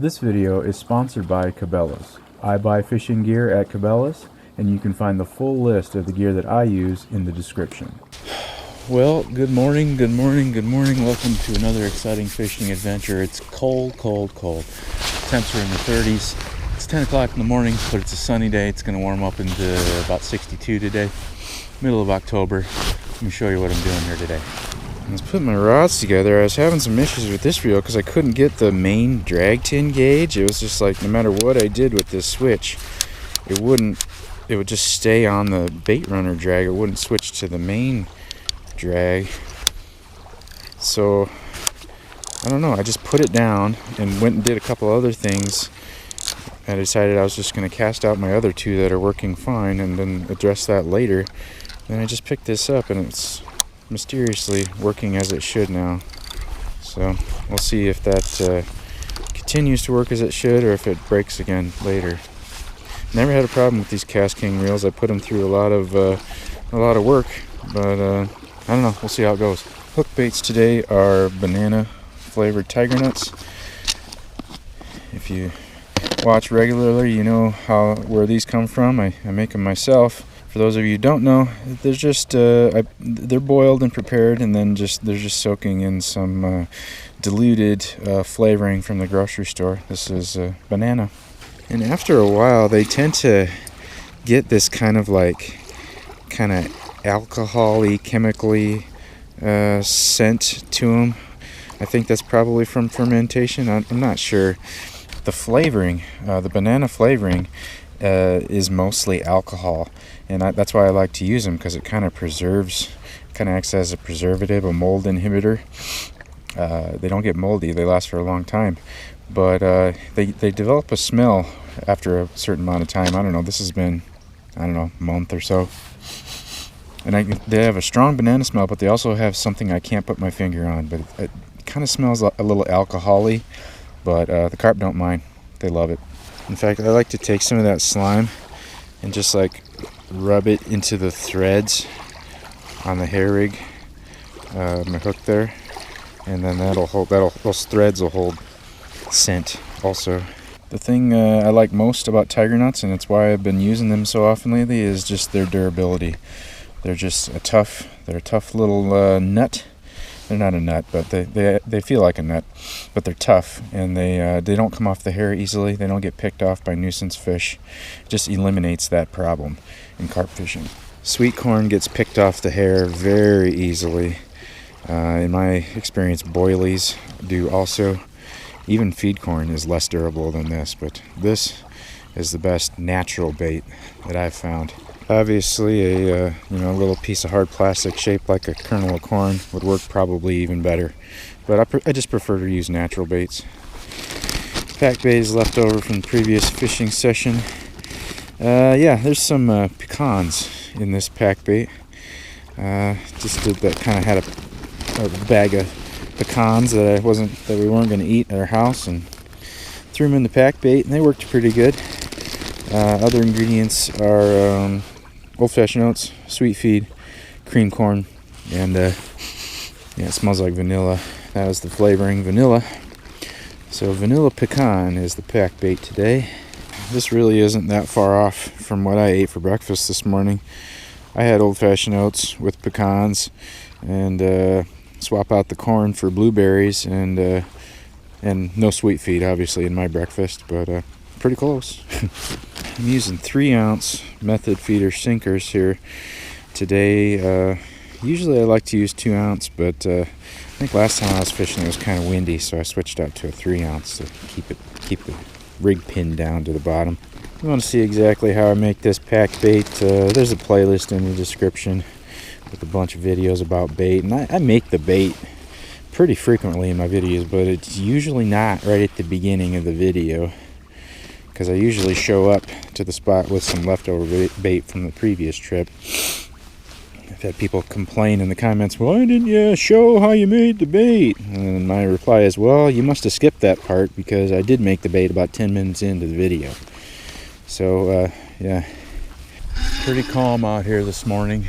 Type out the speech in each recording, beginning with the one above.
This video is sponsored by Cabela's. I buy fishing gear at Cabela's, and you can find the full list of the gear that I use in the description. Well, good morning. Welcome to another exciting fishing adventure. It's cold. Temps are in the 30s. It's 10 o'clock in the morning, but it's a sunny day. It's going to warm up into about 62 today, middle of October. Let me show you what I'm doing here today. I was putting my rods together. I was having some issues with this reel because I couldn't get the main drag to engage. It was just like no matter what I did with this switch, it would just stay on the bait runner drag. It wouldn't switch to the main drag. So I don't know, I just put it down and went and did a couple other things. I decided I was just going to cast out my other two that are working fine and then address that later. Then I just picked this up and it's mysteriously working as it should now. So we'll see if that continues to work as it should or if it breaks again later. Never had a problem with these Cast King reels. I put them through a lot of work, but I don't know. We'll see how it goes. Hook baits today are banana flavored tiger nuts. If you watch regularly, you know where these come from. I make them myself. For those of you who don't know, they're just they're boiled and prepared, and then they're just soaking in some diluted flavoring from the grocery store. This is banana, and after a while, they tend to get this kind of alcohol-y, chemically scent to them. I think that's probably from fermentation. I'm not sure. The flavoring, the banana flavoring, is mostly alcohol, and that's why I like to use them, because it kind of acts as a preservative, a mold inhibitor. They don't get moldy, they last for a long time, but they develop a smell after a certain amount of time. I don't know, this has been, a month or so, and they have a strong banana smell, but they also have something I can't put my finger on, but it kind of smells a little alcohol-y, but the carp don't mind. They love it. In fact, I like to take some of that slime and just rub it into the threads on the hair rig, my hook there, and then those threads will hold scent also. The thing I like most about tiger nuts, and it's why I've been using them so often lately, is just their durability. They're just a tough little nut. They're not a nut, but they feel like a nut, but they're tough, and they don't come off the hair easily. They don't get picked off by nuisance fish. It just eliminates that problem in carp fishing. Sweet corn gets picked off the hair very easily. In my experience, boilies do also. Even feed corn is less durable than this, but this is the best natural bait that I've found. Obviously, a little piece of hard plastic shaped like a kernel of corn would work probably even better, but I just prefer to use natural baits. Pack bait is left over from the previous fishing session. There's some pecans in this pack bait. That kind of had a bag of pecans that we weren't going to eat at our house, and threw them in the pack bait, and they worked pretty good. Other ingredients are old-fashioned oats, sweet feed, cream corn, and it smells like vanilla. That was the flavoring, vanilla. So vanilla pecan is the pack bait today. This really isn't that far off from what I ate for breakfast this morning. I had old-fashioned oats with pecans, and swap out the corn for blueberries, and no sweet feed, obviously, in my breakfast, but pretty close. I'm using 3-ounce method feeder sinkers here today. Usually I like to use 2-ounce, but I think last time I was fishing it was kind of windy, so I switched out to a 3-ounce to keep the rig pinned down to the bottom. If you want to see exactly how I make this pack bait, there's a playlist in the description with a bunch of videos about bait, and I make the bait pretty frequently in my videos, but it's usually not right at the beginning of the video, because I usually show up to the spot with some leftover bait from the previous trip. I've had people complain in the comments, why didn't you show how you made the bait? And my reply is, well, you must have skipped that part, because I did make the bait about 10 minutes into the video. So, pretty calm out here this morning.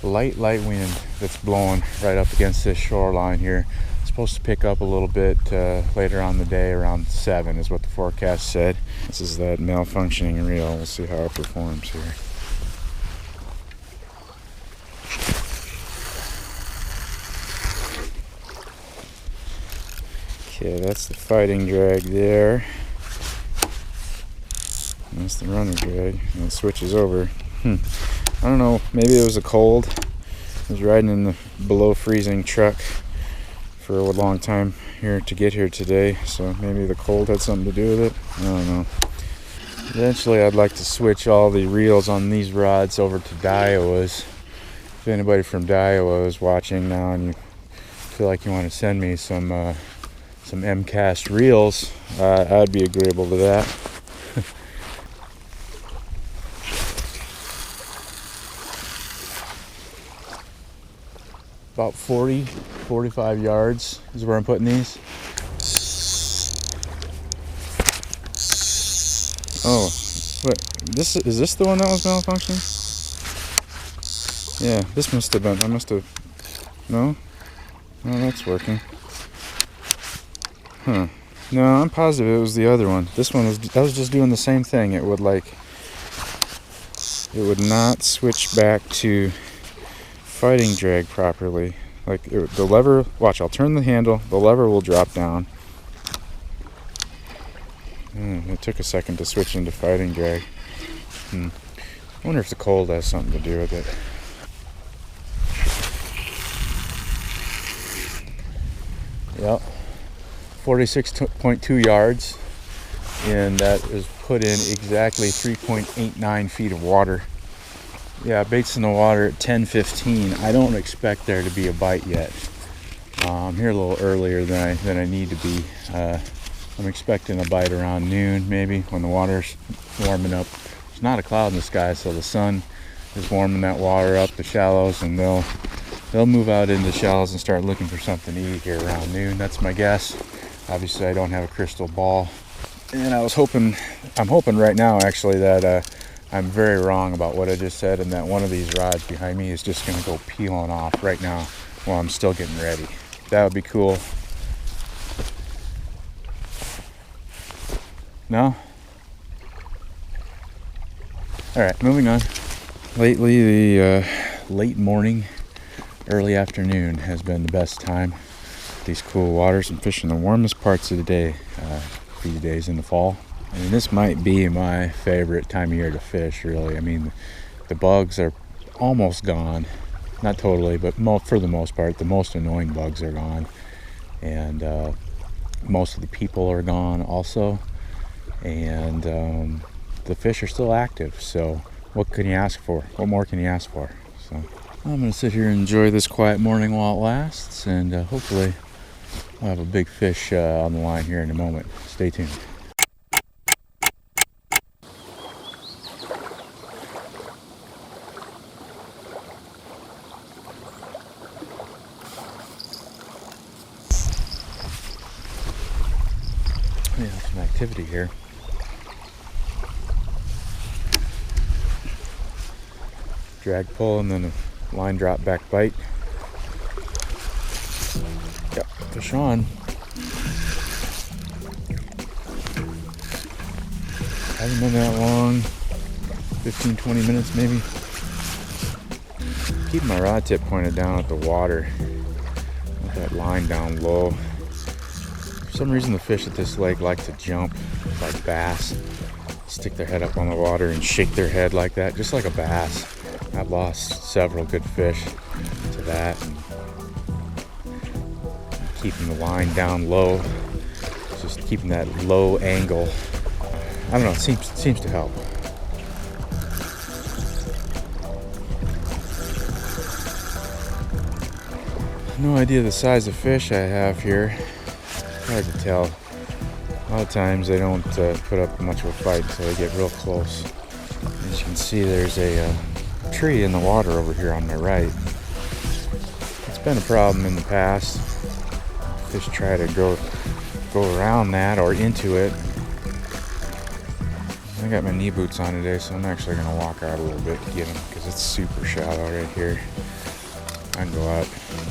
Light wind that's blowing right up against this shoreline here. It's supposed to pick up a little bit later on the day, around 7 is what the forecast said. This is that malfunctioning reel. We'll see how it performs here. Okay, that's the fighting drag there. That's the runner drag. And it switches over. I don't know, maybe it was a cold. I was riding in the below freezing truck for a long time here to get here today, so maybe the cold had something to do with it. I don't know. Eventually I'd like to switch all the reels on these rods over to Daiwas. If anybody from Daiwa is watching now and you feel like you want to send me some M-cast reels, I'd be agreeable to that. About 45 yards is where I'm putting these. Oh, what? Is this the one that was malfunctioning? Yeah, this must have been. No, that's working. Huh? No, I'm positive it was the other one. This one I was just doing the same thing. It would not switch back to fighting drag properly. The lever, watch, I'll turn the handle, the lever will drop down. It took a second to switch into fighting drag. I wonder if the cold has something to do with it. Yep, 46.2 yards, and that is put in exactly 3.89 feet of water. Yeah, bait's in the water at 10:15. I don't expect there to be a bite yet. I'm here a little earlier than I need to be. I'm expecting a bite around noon, maybe, when the water's warming up. There's not a cloud in the sky, so the sun is warming that water up, the shallows, and they'll move out into the shallows and start looking for something to eat here around noon. That's my guess. Obviously, I don't have a crystal ball, and I'm hoping right now, actually, that I'm very wrong about what I just said, and that one of these rods behind me is just going to go peeling off right now while I'm still getting ready. That would be cool. No? Alright, moving on. Lately, the late morning, early afternoon has been the best time. These cool waters and fishing the warmest parts of the day these days in the fall. I mean, this might be my favorite time of year to fish, really. I mean, the bugs are almost gone. Not totally, but for the most part, the most annoying bugs are gone. And most of the people are gone also. And the fish are still active. So what can you ask for? What more can you ask for? So I'm going to sit here and enjoy this quiet morning while it lasts. And hopefully I'll have a big fish on the line here in a moment. Stay tuned. Yeah, some activity here. Drag pull and then a line drop back bite. Yep, fish on. Hasn't been that long. 15-20 minutes maybe. Keep my rod tip pointed down at the water. Let that line down low. For some reason the fish at this lake like to jump like bass. Stick their head up on the water and shake their head like that, just like a bass. I've lost several good fish to that. And keeping the line down low, just keeping that low angle. I don't know, it seems to help. No idea the size of fish I have here. Hard to tell. A lot of times they don't put up much of a fight until they get real close. As you can see, there's a tree in the water over here on my right. It's been a problem in the past. Fish try to go around that or into it. I got my knee boots on today, so I'm actually going to walk out a little bit to get them because it's super shallow right here. I can go out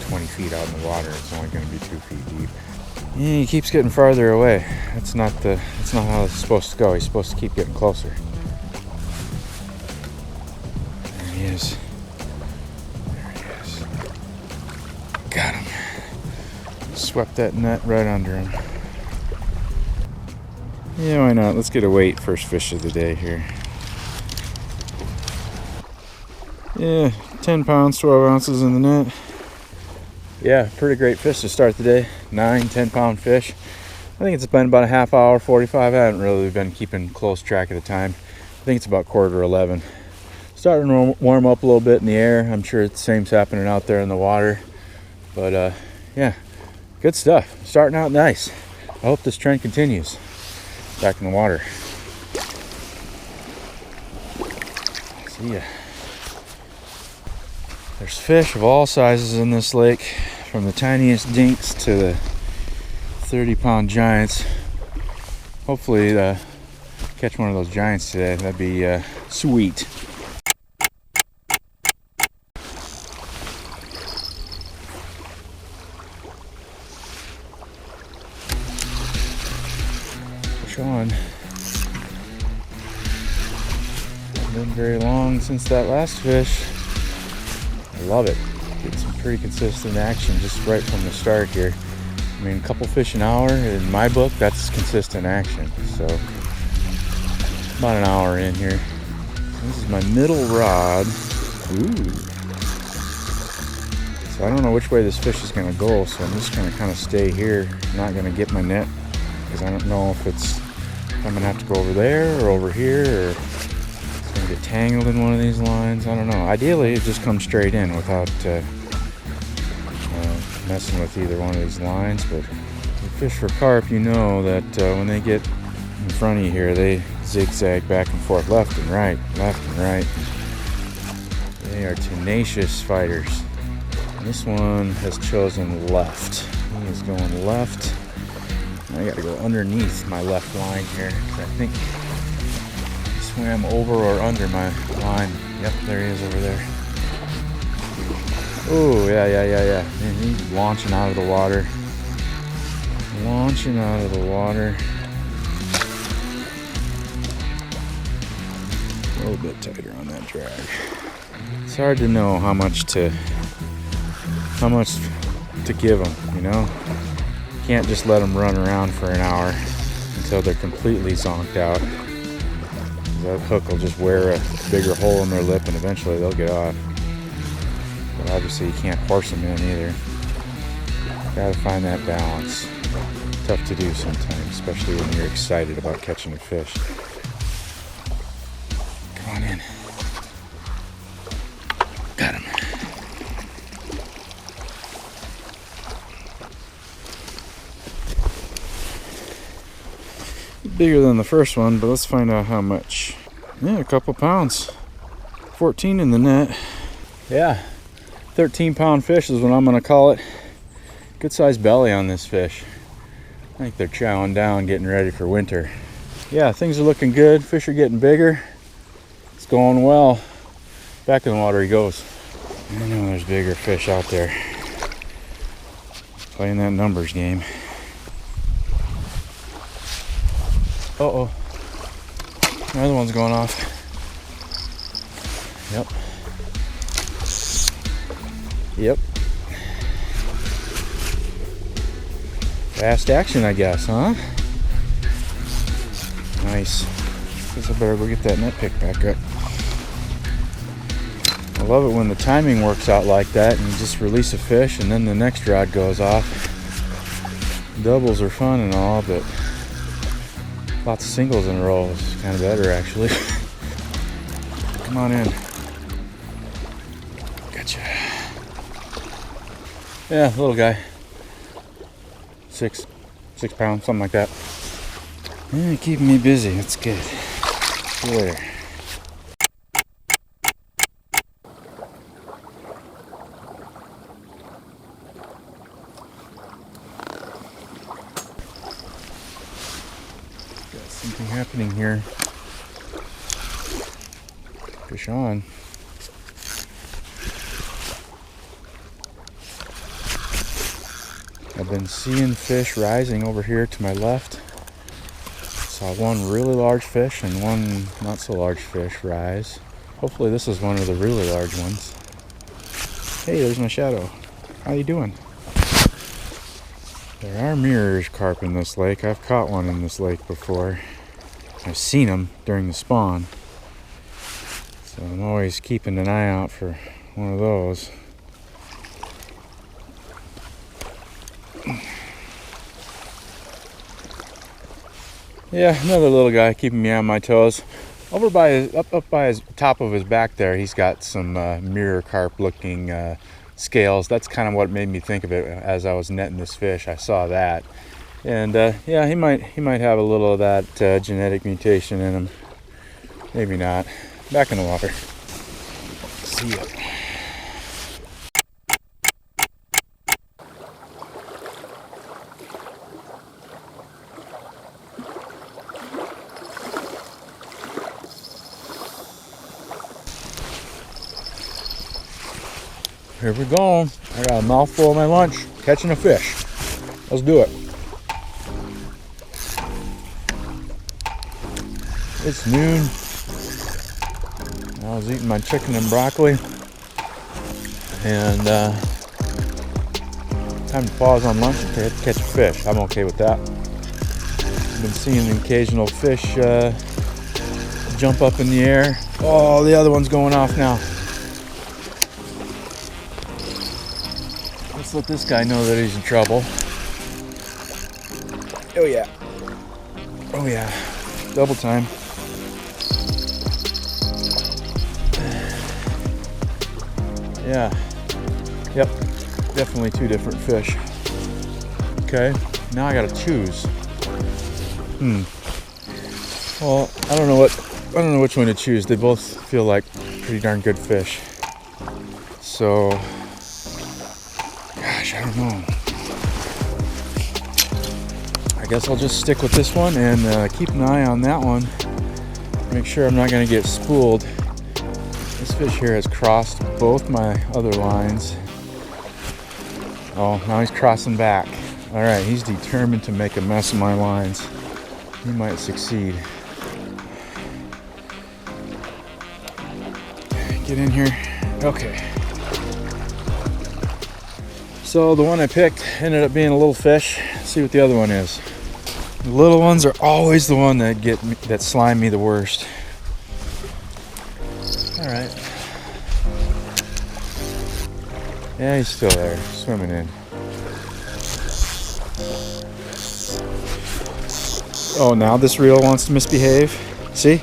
20 feet out in the water. It's only going to be 2 feet deep. Yeah, he keeps getting farther away. That's not how it's supposed to go. He's supposed to keep getting closer. There he is. There he is. Got him. Swept that net right under him. Yeah, why not? Let's get a weight. First fish of the day here. Yeah, 10 pounds, 12 ounces in the net. Yeah, pretty great fish to start the day. 9-10 pound fish. I think it's been about a half hour, 45. I haven't really been keeping close track of the time. I think it's about 10:45. Starting to warm up a little bit in the air. I'm sure the same's happening out there in the water. But yeah, good stuff. Starting out nice. I hope this trend continues. Back in the water. See ya. There's fish of all sizes in this lake, from the tiniest dinks to the 30-pound giants. Hopefully catch one of those giants today. That'd be sweet. Push on. Hasn't been very long since that last fish. I love it. Get some pretty consistent action just right from the start here. I mean, a couple fish an hour, in my book, that's consistent action. So, about an hour in here. This is my middle rod. Ooh. So I don't know which way this fish is going to go, so I'm just going to kind of stay here. I'm not going to get my net, because I don't know if I'm going to have to go over there or over here, or gonna get tangled in one of these lines. I don't know. Ideally, it just comes straight in without messing with either one of these lines. But you fish for carp, you know that when they get in front of you here, they zigzag back and forth, left and right, left and right. They are tenacious fighters. And this one has chosen left. He is going left. I got to go underneath my left line here, because I think swam over or under my line. Yep, there he is over there. Oh, yeah. And he's launching out of the water. Launching out of the water. A little bit tighter on that drag. It's hard to know how much to give them, you know? You can't just let them run around for an hour until they're completely zonked out. That hook will just wear a bigger hole in their lip, and eventually they'll get off. But obviously you can't horse them in either. Gotta find that balance. Tough to do sometimes, especially when you're excited about catching a fish. Come on in. Got him. Bigger than the first one, but let's find out how much. Yeah, a couple pounds. 14 in the net. Yeah, 13-pound fish is what I'm gonna call it. Good sized belly on this fish. I think they're chowing down, getting ready for winter. Yeah, things are looking good. Fish are getting bigger. It's going well. Back in the water he goes. I know there's bigger fish out there. Playing that numbers game. Uh-oh. Another one's going off. Yep. Fast action, I guess, huh? Nice. Guess I better go get that net pick back up. I love it when the timing works out like that and you just release a fish and then the next rod goes off. Doubles are fun and all, but lots of singles in a row is kind of better, actually. Come on in. Gotcha. Yeah, little guy. 6 pounds, something like that. Yeah, keeping me busy. That's good. See you later. Got something happening here. Fish on. been seeing fish rising over here to my left. Saw one really large fish and one not so large fish rise. Hopefully this is one of the really large ones. Hey, there's my shadow. How you doing? There are mirrors carp in this lake. I've caught one in this lake before. I've seen them during the spawn. So I'm always keeping an eye out for one of those. Yeah, another little guy keeping me on my toes. Over by his, up by his top of his back there, he's got some mirror carp looking scales. That's kind of what made me think of it as I was netting this fish. I saw that, and yeah, he might have a little of that genetic mutation in him. Maybe not. Back in the water. See ya. Here we go. I got a mouthful of my lunch, catching a fish. Let's do it. It's noon. I was eating my chicken and broccoli, and time to pause on lunch and catch a fish. I'm okay with that. I've been seeing the occasional fish jump up in the air. Oh, the other one's going off now. Let's let this guy know that he's in trouble. Oh yeah. Oh yeah. Double time. Yeah. Yep. Definitely two different fish. Okay. Now I gotta choose. Well, I don't know which one to choose. They both feel like pretty darn good fish. So, gosh, I don't know. I guess I'll just stick with this one and keep an eye on that one. Make sure I'm not gonna get spooled. This fish here has crossed both my other lines. Oh, now he's crossing back. All right, he's determined to make a mess of my lines. He might succeed. Get in here. Okay. So the one I picked ended up being a little fish. Let's see what the other one is. The little ones are always the one that slime me the worst. All right. Yeah, he's still there, swimming in. Oh, now this reel wants to misbehave. See?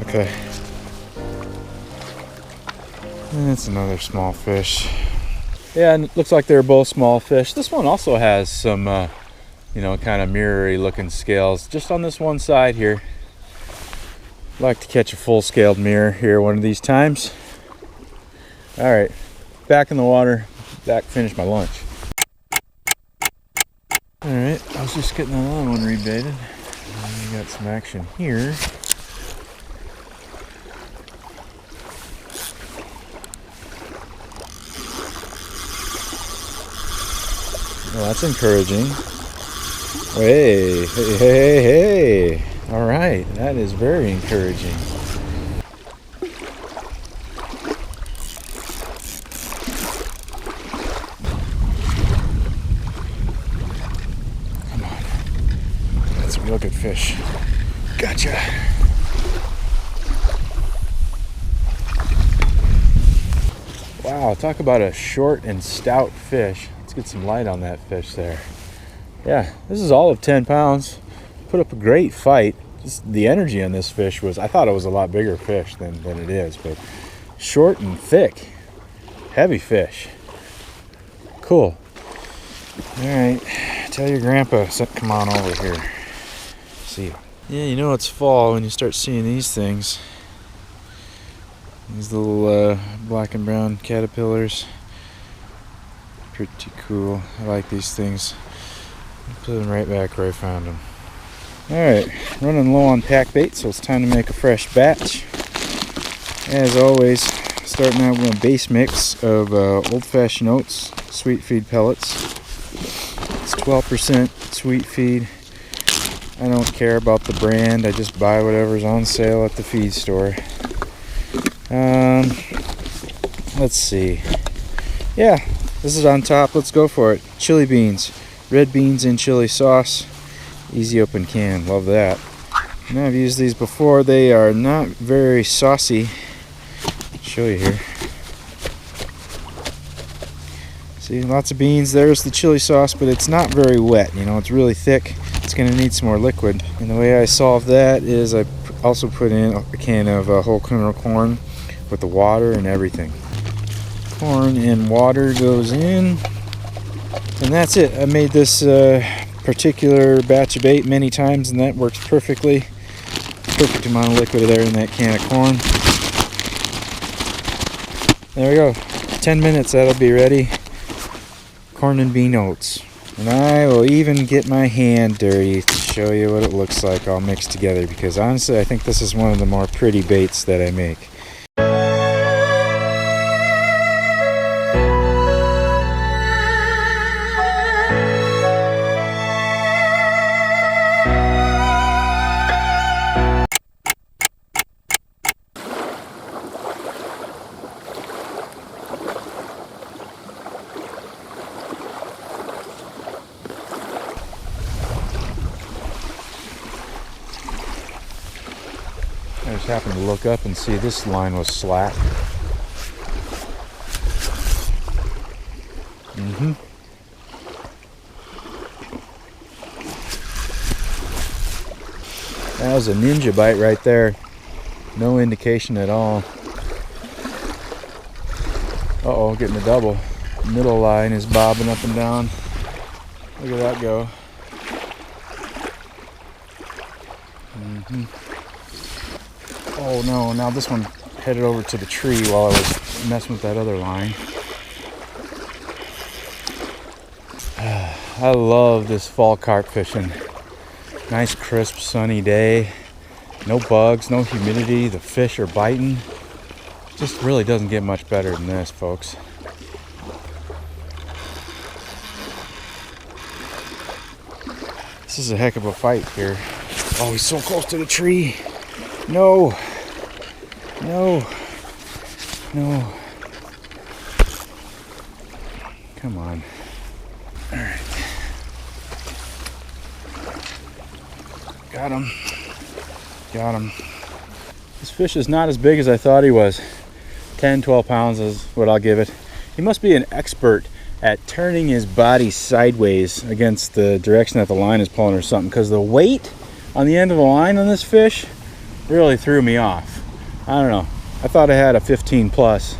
Okay. And it's another small fish. Yeah, and it looks like they're both small fish. This one also has some, kind of mirror-y looking scales. Just on this one side here. I'd like to catch a full-scaled mirror here one of these times. All right, back in the water. Finish my lunch. All right, I was just getting another one rebaited. We got some action here. Well, that's encouraging. Hey, hey, hey, hey. All right, that is very encouraging. Come on. That's a real good fish. Gotcha. Wow, talk about a short and stout fish. Let's get some light on that fish there. Yeah, this is all of 10 pounds. Put up a great fight. Just the energy on this fish was, I thought it was a lot bigger fish than it is, but short and thick. Heavy fish. Cool. All right, tell your grandpa to come on over here. See you. Yeah, you know it's fall when you start seeing these things. These little black and brown caterpillars. Pretty cool. I like these things. Put them right back where I found them. Alright, running low on pack bait, so it's time to make a fresh batch. As always, Starting out with a base mix of old-fashioned oats, sweet feed pellets. It's 12% sweet feed. I don't care about the brand. I just buy whatever's on sale at the feed store. Let's see. Yeah, this is on top. Let's go for it. Chili beans. Red beans in chili sauce. Easy open can. Love that. Now I've used these before. They are not very saucy. I'll show you here. See, lots of beans. There's the chili sauce, but it's not very wet. You know, it's really thick. It's going to need some more liquid. And the way I solve that is I also put in a can of whole kernel corn with the water and everything. Corn and water goes in. And that's it. I made this particular batch of 8 many times, and that works perfectly. Perfect amount of liquid there in that can of corn. There we go. 10 minutes, that'll be ready. Corn and bean oats. And I will even get my hand dirty to show you what it looks like all mixed together, because honestly I think this is one of the more pretty baits that I make. I just happened to look up and see this line was slack. That was a ninja bite right there. No indication at all. Uh-oh, getting a double. Middle line is bobbing up and down. Look at that go. Oh no, now this one headed over to the tree while I was messing with that other line. I love this fall carp fishing. Nice crisp sunny day. No bugs, no humidity. The fish are biting. Just really doesn't get much better than this, folks. This is a heck of a fight here. Oh, he's so close to the tree. No. No. No. Come on. All right. Got him. Got him. This fish is not as big as I thought he was. 10, 12 pounds is what I'll give it. He must be an expert at turning his body sideways against the direction that the line is pulling or something, because the weight on the end of the line on this fish really threw me off. I don't know. I thought I had a 15 plus.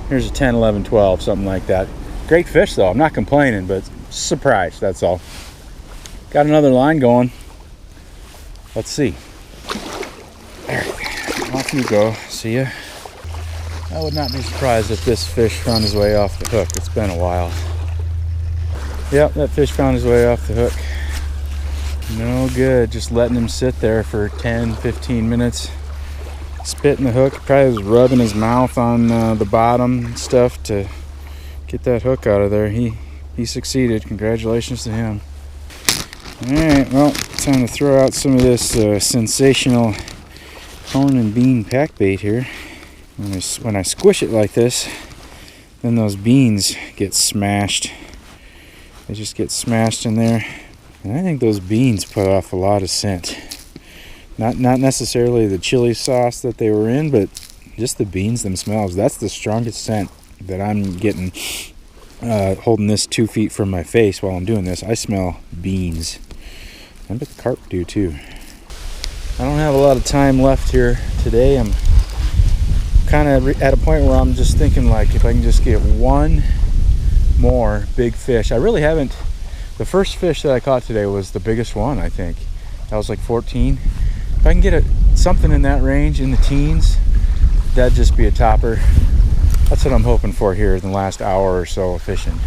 Here's a 10, 11, 12, something like that. Great fish though. I'm not complaining, but surprised, that's all. Got another line going. Let's see. There. Off you go. See ya. I would not be surprised if this fish found his way off the hook. It's been a while. Yep, that fish found his way off the hook. No good. Just letting him sit there for 10, 15 minutes. Spitting the hook. Probably was rubbing his mouth on the bottom and stuff to get that hook out of there. He succeeded. Congratulations to him. Alright, well, time to throw out some of this sensational corn and bean pack bait here. When I squish it like this, then those beans get smashed. They just get smashed in there. And I think those beans put off a lot of scent. Not necessarily the chili sauce that they were in, but just the beans themselves. That's the strongest scent that I'm getting holding this 2 feet from my face while I'm doing this. I smell beans. I bet the carp do too. I don't have a lot of time left here today. I'm kind of at a point where I'm just thinking, like, if I can just get one more big fish. I really haven't. The first fish that I caught today was the biggest one, I think. That was like 14. If I can get something in that range, in the teens, that'd just be a topper. That's what I'm hoping for here in the last hour or so of fishing.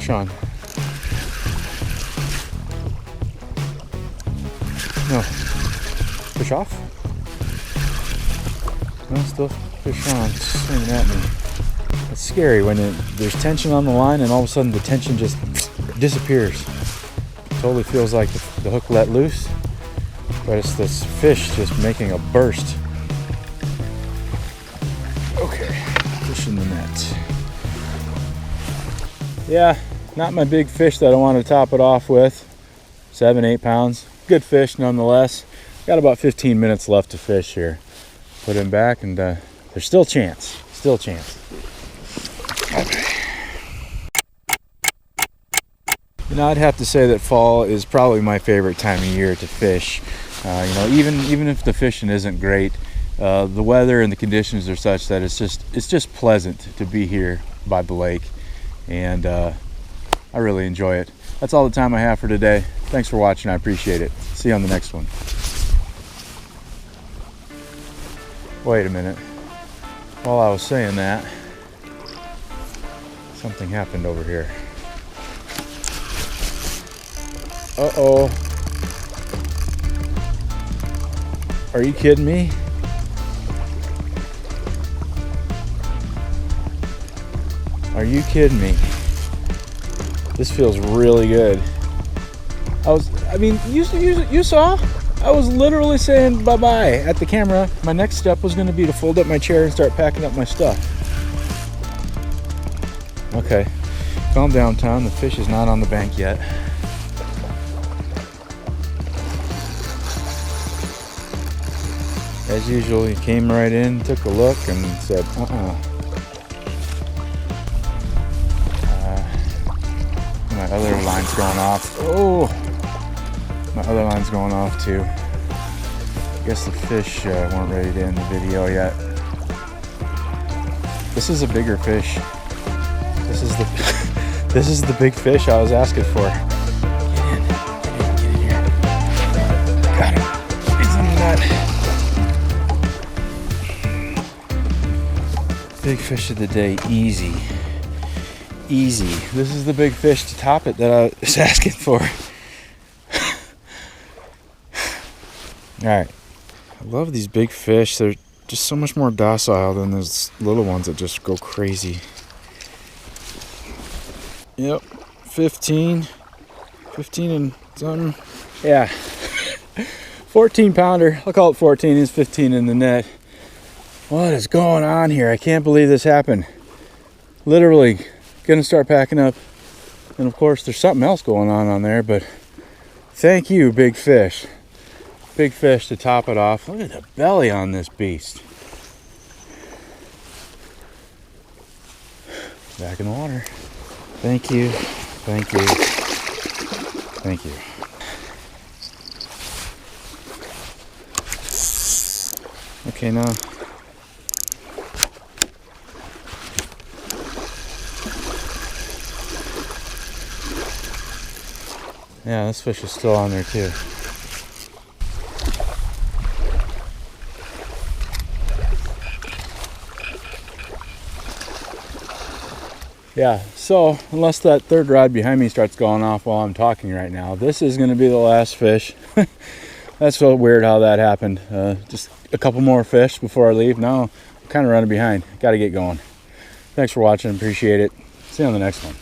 Fish on. No. Fish off? No, still fish on, swinging at me. It's scary when there's tension on the line and all of a sudden the tension just disappears. Totally feels like the hook let loose, but it's this fish just making a burst. Okay, fish in the net. Yeah, not my big fish that I want to top it off with. 7-8 pounds. Good fish nonetheless. Got about 15 minutes left to fish here. Put him back, and there's still chance. Still chance. Okay. You know, I'd have to say that fall is probably my favorite time of year to fish. You know, even if the fishing isn't great, the weather and the conditions are such that it's just pleasant to be here by the lake, and I really enjoy it. That's all the time I have for today. Thanks for watching. I appreciate it. See you on the next one. Wait a minute. While I was saying that, something happened over here. Uh-oh. Are you kidding me? Are you kidding me? This feels really good. I mean, you saw? I was literally saying bye-bye at the camera. My next step was going to be to fold up my chair and start packing up my stuff. Okay, calm down, Tom. The fish is not on the bank yet. As usual, he came right in, took a look, and said, my other line's going off. Oh, my other line's going off too. I guess the fish weren't ready to end the video yet. This is a bigger fish. This is the big fish I was asking for. Get in here. Got it. It's in the net. Big fish of the day, easy. Easy. This is the big fish to top it that I was asking for. Alright. I love these big fish. They're just so much more docile than those little ones that just go crazy. Yep. 15 and something. Yeah. 14 pounder. I'll call it 14. It's 15 in the net. What is going on here? I can't believe this happened. Literally gonna start packing up, and of course there's something else going on there, but thank you, big fish to top it off. Look at the belly on this beast. Back in the water. Thank you. Okay, now yeah, this fish is still on there too. Yeah, so unless that third rod behind me starts going off while I'm talking right now, this is going to be the last fish. That's so weird how that happened. Just a couple more fish before I leave. Now I'm kind of running behind. Got to get going. Thanks for watching. Appreciate it. See you on the next one.